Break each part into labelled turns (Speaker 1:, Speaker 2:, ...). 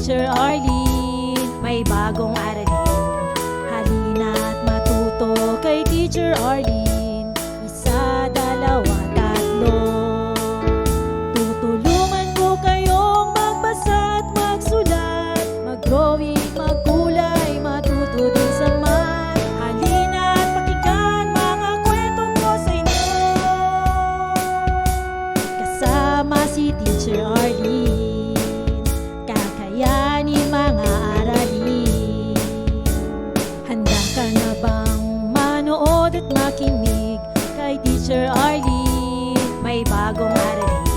Speaker 1: Teacher Arlene, may bagong aralin. Halina't matuto kay Teacher Arlene. Isa, dalawa, tatlo. Tutulungan ko kayong magbasa at magsulat, mag-drawing, magkulay, matuto din sa math. Halina't pakinggan mga kwento ko sa inyo. Kasama si Teacher Arlene, kakayanin mga aralin. Handa ka na bang manood at makinig kay Teacher Arlene? May bagong aralin.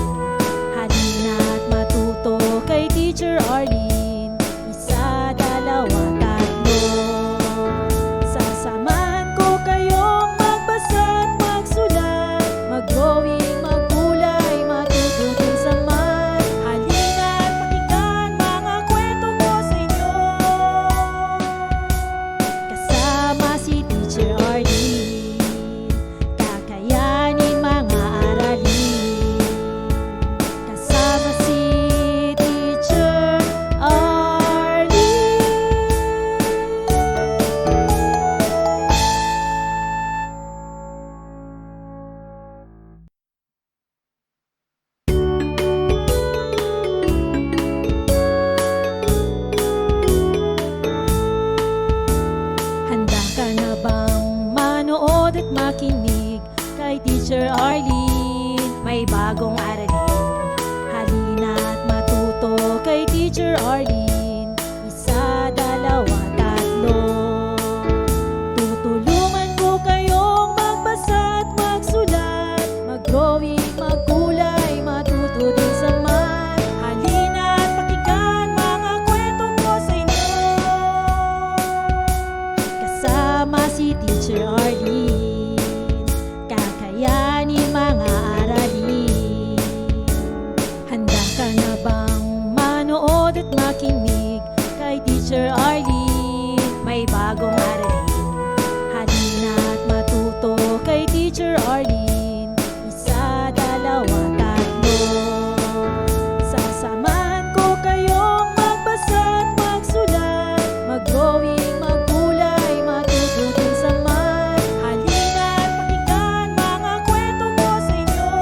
Speaker 1: Halina't matuto kay Teacher Arlene. Isa, dalawa, tatlo. Sasamahan ko kayong magbasa at magsulat, mag-drawing, magkulay, matuto din sa math. Halina't pakinggan mga kwento ko sa inyo. Kasama si Teacher Arlene, kakayanin mga aralin. Kasama si Teacher Arlene. Handa ka na bang manood at makinig kay Teacher Arlene? May bagong aralin. Halina't matuto kay Teacher Arlene. Isa, dalawa, tatlo. Tutulungan ko kayong magbasa at magsulat, mag-drawing, magkulay, matuto din sa math. Halina't pakinggan mga kwento ko sa inyo. Kasama si Teacher Arlene, kakayanin mga aralin. Handa ka na bang manood at makinig kay Teacher Arlene? May bagong aralin. Halina't matuto kay Teacher Arlene. Isa, dalawa, tatlo. Sasamahan ko kayong magbasa at magsulat, mag-drawing, magkulay, matuto din sa math. Halina't pakinggan mga kwento ko sa inyo.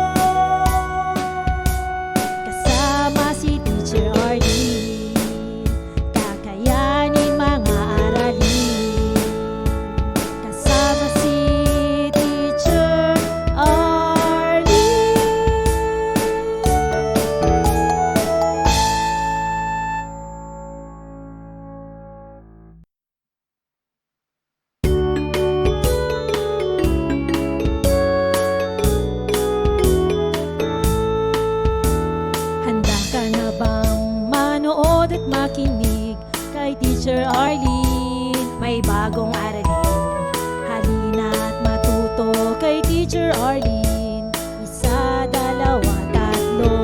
Speaker 1: Kasama si Teacher Arlene, kakayanin mga aralin. Kasama si Teacher Arlene. Handa ka na bang manood at makinig kay Teacher Arlene? May bagong aralin. Halina't matuto kay Teacher Arlene. Isa, dalawa, tatlo.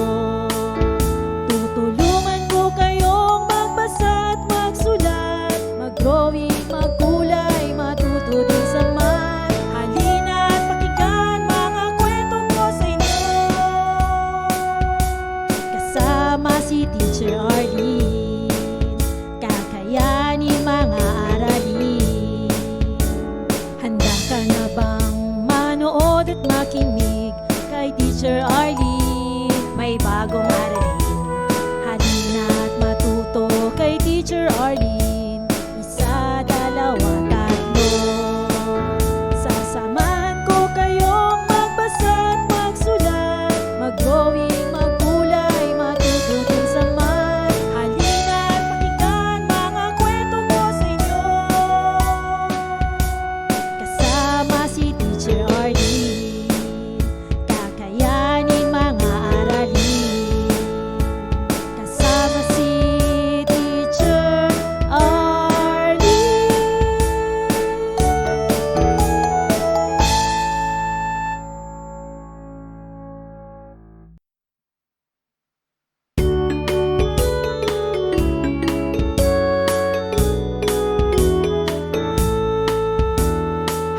Speaker 1: Tutulungan ko kayong magbasa at magsulat, mag-drawing, magkulay, matuto din sa math. Halina't pakinggan mga kwento ko sa inyo. Kasama si Teacher Arlene, kakayanin mga aralin. Handa ka na bang manood at makinig kay Teacher Arlene? May bagong aralin. Halina't matuto kay Teacher Arlene. Isa, dalawa, tatlo. Sasamahan ko kayong magbasa at magsulat, mag-drawing, magkulay, matuto din sa math. Halina't pakinggan mga kwento ko sa inyo. Kasama si Teacher Arlene, kakayanin mga aralin. Kasama si Teacher Arlene.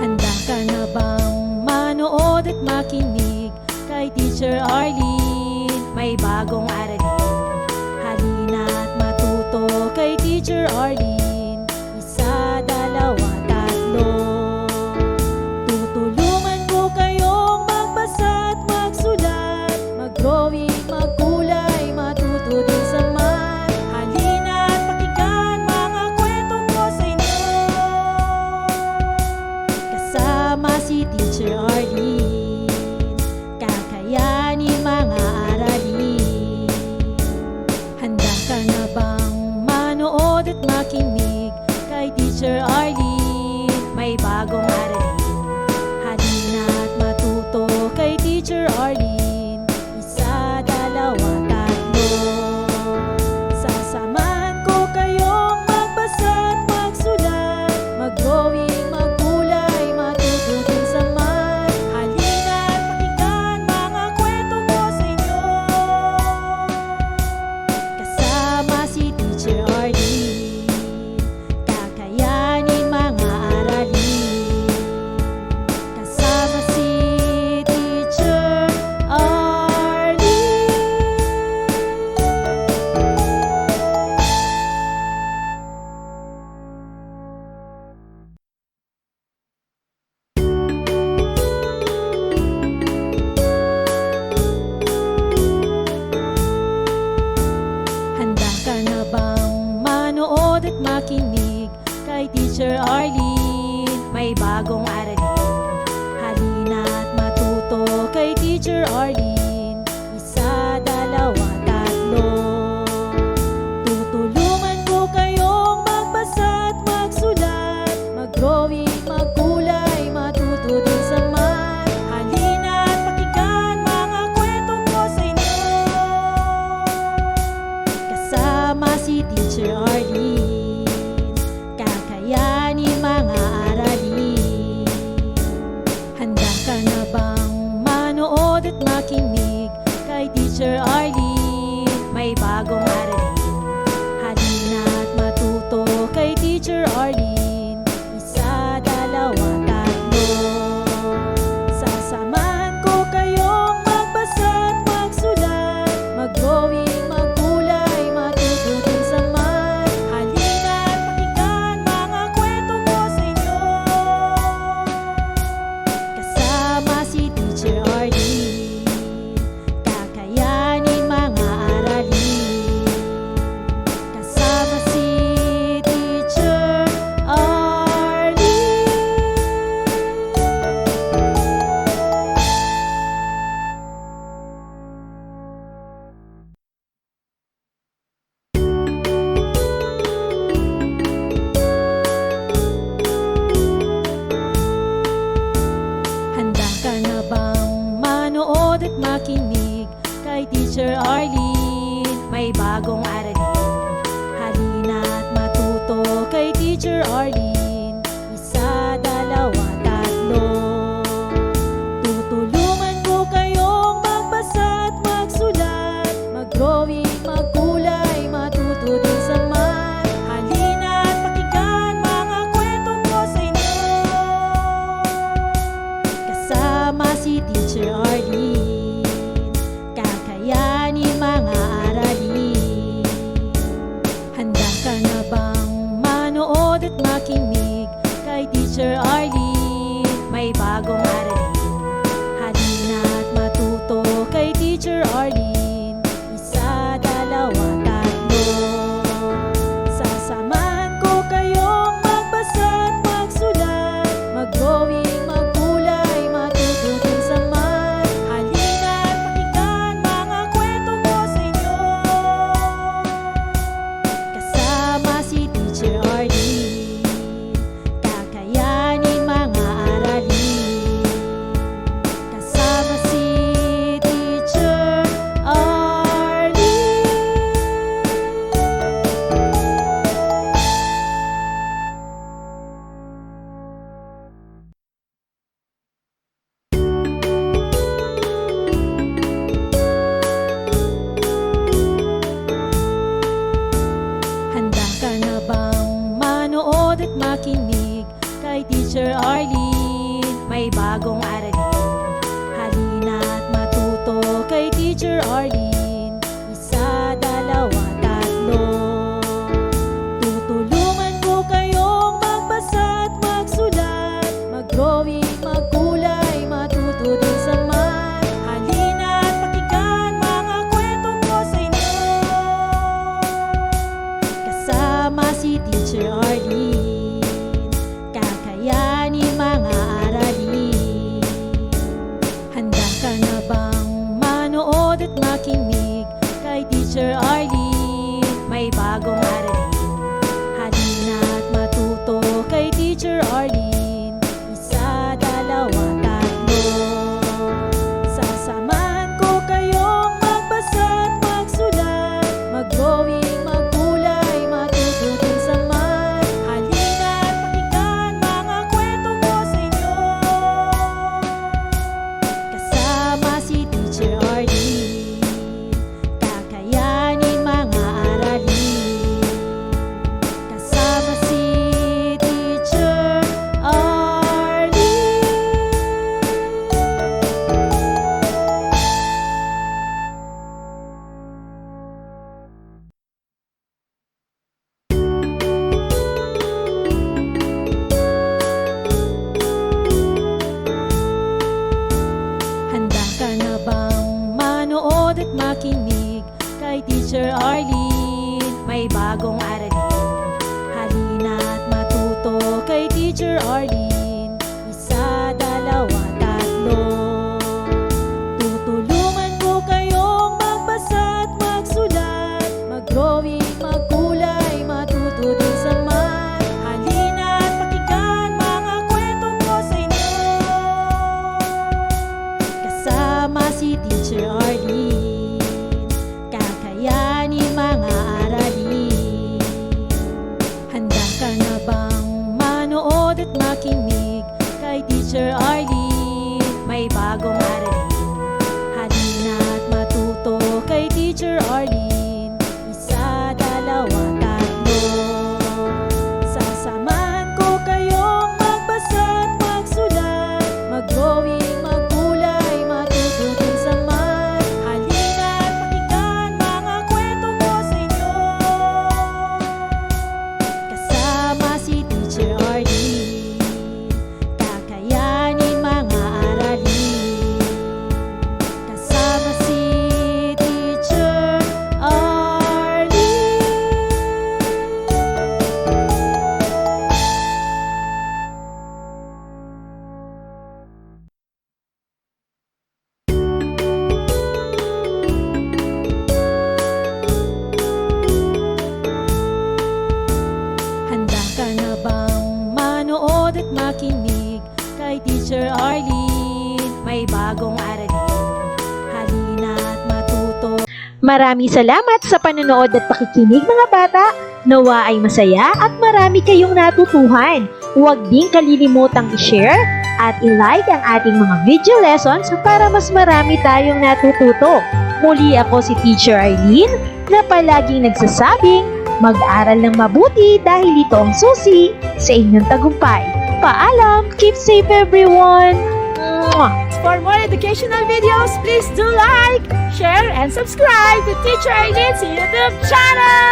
Speaker 1: Handa ka na bang manood at makinig kay Teacher Arlene? May bagong aralin. Halina't matuto Teacher Arlene. May bagong aralin, halina't matuto kay Teacher Arlene. Isa, dalawa, tatlo. Tutulungan ko kayong magbasa at magsulat, mag-drawing, magkulay, matuto din sa math. Halina't pakinggan mga kwento ko sa inyo. Kasama si Teacher Arlene, kakayanin mga aralin. Handa ka na bang manood at makinig kay Teacher Arlene? May bagong aralin, halina't matuto kay Teacher Arlene. Isa, dalawa, tatlo. Sasamahan ko kayong magbasa at magsulat, mag-drawing, magkulay, matuto din sa math. Halina't pakinggan mga kwento ko sa inyo. Kasama si Teacher Arlene, kakayanin mga aralin. Kasama si Teacher Arlene. Handa ka na bang manood at makinig kay Teacher Arlene? May bagong aralin, halina't matuto kay Teacher Arlene. Isa, dalawa, tatlo. Tutulungan ko kayong magbasa at magsulat, mag-drawing, magkulay, matuto din sa math. Halina't pakinggan mga kwento ko sa inyo. Kasama si Teacher Arlene, kakayanin mga aralin. Handa ka na bang manood at makinig kay Teacher Arlene? May bagong aralin, halina't matuto kay Teacher Arlene. Isa, dalawa, tatlo. Sasamahan ko kayong magbasa at magsulat, mag-drawing, magkulay, matuto din sa math. Halina't pakinggan mga kwento ko sa inyo. Kasama si Teacher Arlene, kakayanin mga aralin. Kasama si Teacher Arlene. Handa ka na bang manood at makinig kay Teacher Arlene? May bagong aralin, halina't matuto kay Teacher Arlene. Isa, dalawa, tatlo. Tutulungan ko kayong magbasa at magsulat, mag-drawing, magkulay, matuto din sa math. Halina't pakinggan mga kwento ko sa inyo. Kasama si Teacher Arlene, kakayanin mga aralin. Maraming salamat sa panonood at pakikinig mga bata. Nawa ay masaya at marami kayong natutuhan. Huwag din kalilimutang i-share at i-like ang ating mga video lessons para mas marami tayong natututo. Muli ako si Teacher Arlene na palaging nagsasabing mag-aral ng mabuti dahil ito ang susi sa inyong tagumpay. Paalam! Keep safe everyone! Mwah!
Speaker 2: For more educational videos, please do like, share, and subscribe to Teacher Arlene's YouTube channel!